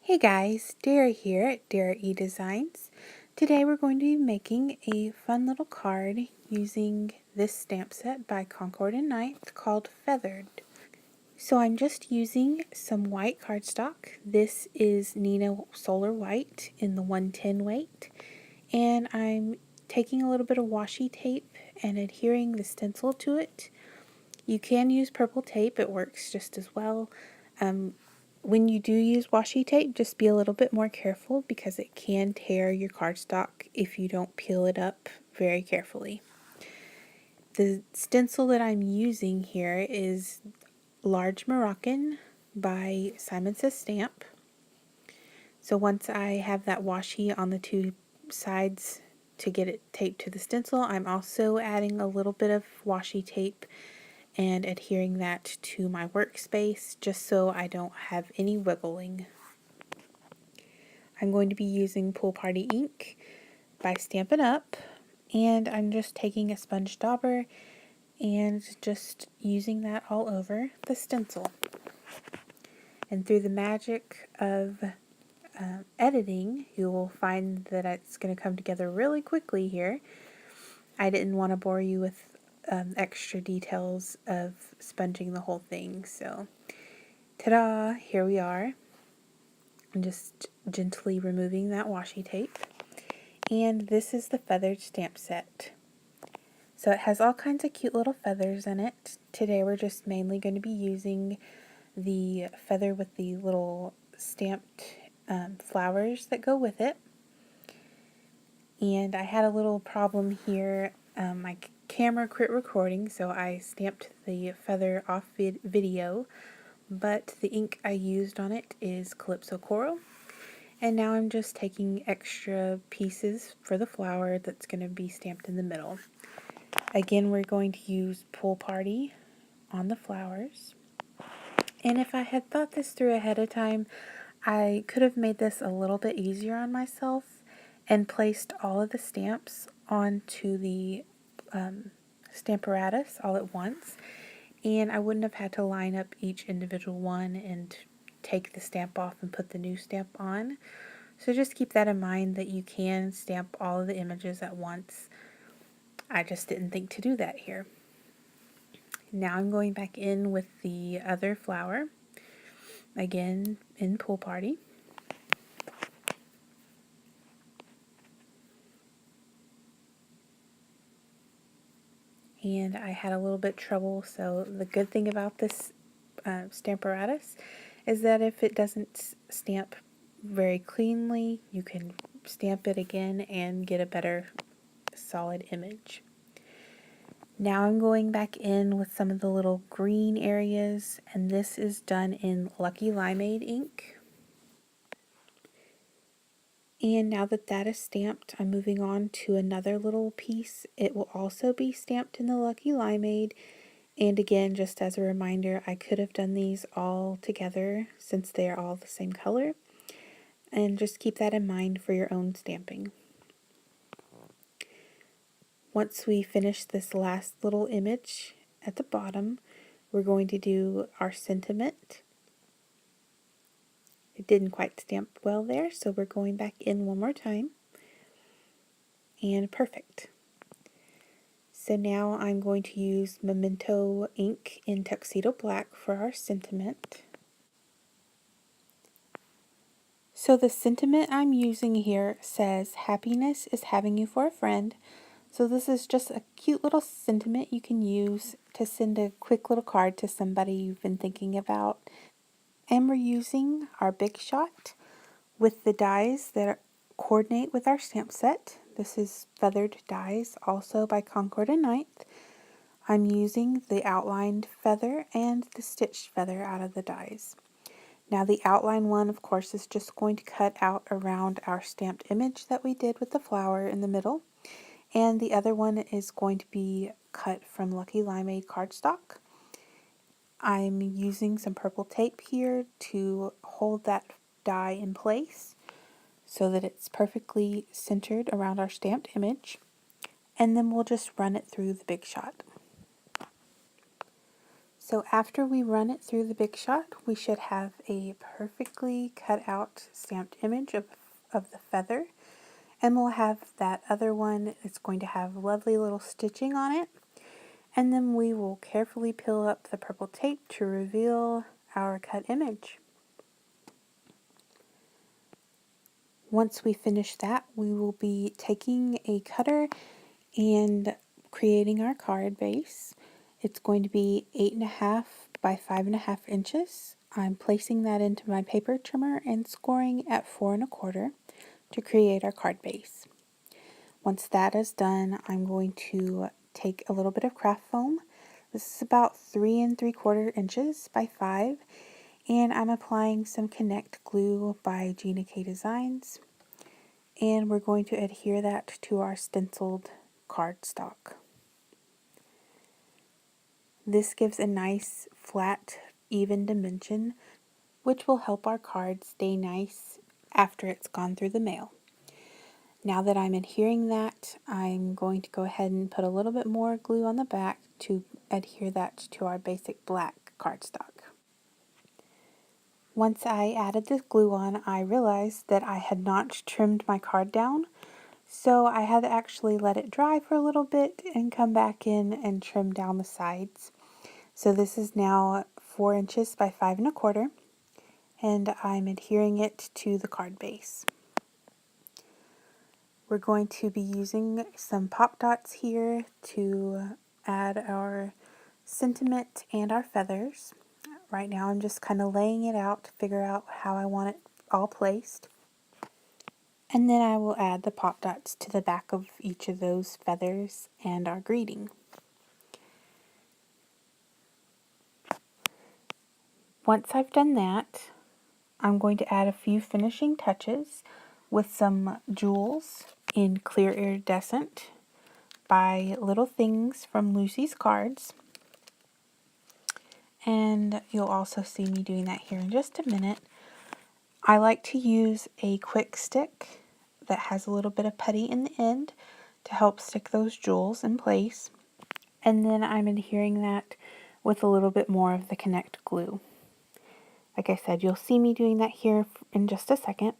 Hey guys, Dara here at Dara eDesigns. Today we're going to be making a fun little card using this stamp set by Concord and Ninth called Feathered. So I'm just using some white cardstock. This is Nina Solar White in the 110 weight. And I'm taking a little bit of washi tape and adhering the stencil to it. You can use purple tape, it works just as well. When you do use washi tape, just be a little bit more careful because it can tear your cardstock if you don't peel it up very carefully. The stencil that I'm using here is Large Moroccan by Simon Says Stamp. So once I have that washi on the two sides to get it taped to the stencil, I'm also adding a little bit of washi tape and adhering that to my workspace just so I don't have any wiggling. I'm going to be using Pool Party ink by Stampin' Up, and I'm just taking a sponge dauber and just using that all over the stencil. And through the magic of editing, you will find that it's going to come together really quickly here. I didn't want to bore you with extra details of sponging the whole thing, so ta-da, here we are. I'm just gently removing that washi tape. And this is the feathered stamp set. So it has all kinds of cute little feathers in it. Today we're just mainly going to be using the feather with the little stamped flowers that go with it. And I had a little problem here. My camera quit recording, so I stamped the feather off video, but the ink I used on it is Calypso Coral. And now I'm just taking extra pieces for the flower that's going to be stamped in the middle. Again, we're going to use Pool Party on the flowers. And if I had thought this through ahead of time, I could have made this a little bit easier on myself and placed all of the stamps onto the stamparatus all at once. And I wouldn't have had to line up each individual one and take the stamp off and put the new stamp on. So just keep that in mind that you can stamp all of the images at once. I just didn't think to do that here. Now I'm going back in with the other flower, again in Pool Party. And I had a little bit trouble, so the good thing about this stamparatus is that if it doesn't stamp very cleanly, you can stamp it again and get a better solid image. Now I'm going back in with some of the little green areas, and this is done in Lucky Limeade ink. And now that that is stamped, I'm moving on to another little piece. It will also be stamped in the Lucky Limeade. And again, just as a reminder, I could have done these all together since they are all the same color. And just keep that in mind for your own stamping. Once we finish this last little image at the bottom, we're going to do our sentiment. It didn't quite stamp well there, so we're going back in one more time. And perfect. So now I'm going to use Memento ink in Tuxedo Black for our sentiment. So the sentiment I'm using here says, "Happiness is having you for a friend." So this is just a cute little sentiment you can use to send a quick little card to somebody you've been thinking about. And we're using our Big Shot with the dies that coordinate with our stamp set. This is feathered dies, also by Concord and Ninth. I'm using the outlined feather and the stitched feather out of the dies. Now the outline one, of course, is just going to cut out around our stamped image that we did with the flower in the middle. And the other one is going to be cut from Lucky Limeade cardstock. I'm using some purple tape here to hold that die in place so that it's perfectly centered around our stamped image. And then we'll just run it through the Big Shot. So after we run it through the Big Shot, we should have a perfectly cut out stamped image of the feather. And we'll have that other one. It's going to have lovely little stitching on it. And then we will carefully peel up the purple tape to reveal our cut image. Once we finish that, we will be taking a cutter and creating our card base. It's going to be 8.5 by 5.5 inches. I'm placing that into my paper trimmer and scoring at 4.25 to create our card base. Once that is done, I'm going to take a little bit of craft foam. This is about 3 3/4 inches by 5, and I'm applying some Connect glue by Gina K Designs, and we're going to adhere that to our stenciled cardstock. This gives a nice flat, even dimension, which will help our card stay nice after it's gone through the mail. Now that I'm adhering that, I'm going to go ahead and put a little bit more glue on the back to adhere that to our basic black cardstock. Once I added the glue on, I realized that I had not trimmed my card down, so I had to actually let it dry for a little bit and come back in and trim down the sides. So this is now 4 inches by 5.25, and I'm adhering it to the card base. We're going to be using some pop dots here to add our sentiment and our feathers. Right now I'm just kind of laying it out to figure out how I want it all placed. And then I will add the pop dots to the back of each of those feathers and our greeting. Once I've done that, I'm going to add a few finishing touches with some jewels in clear iridescent by Little Things from Lucy's Cards. And you'll also see me doing that here in just a minute. I like to use a quick stick that has a little bit of putty in the end to help stick those jewels in place. And then I'm adhering that with a little bit more of the Connect glue. Like I said, you'll see me doing that here in just a second.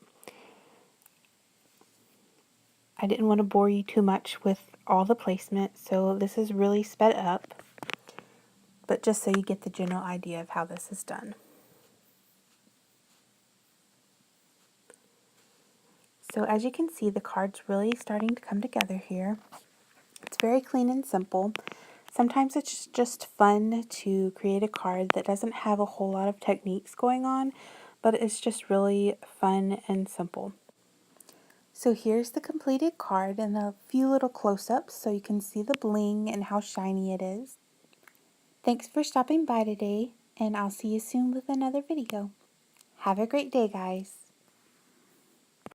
I didn't want to bore you too much with all the placement, so this is really sped up, but just so you get the general idea of how this is done. So as you can see, the card's really starting to come together here. It's very clean and simple. Sometimes it's just fun to create a card that doesn't have a whole lot of techniques going on, but it's just really fun and simple. So here's the completed card and a few little close-ups so you can see the bling and how shiny it is. Thanks for stopping by today, and I'll see you soon with another video. Have a great day, guys.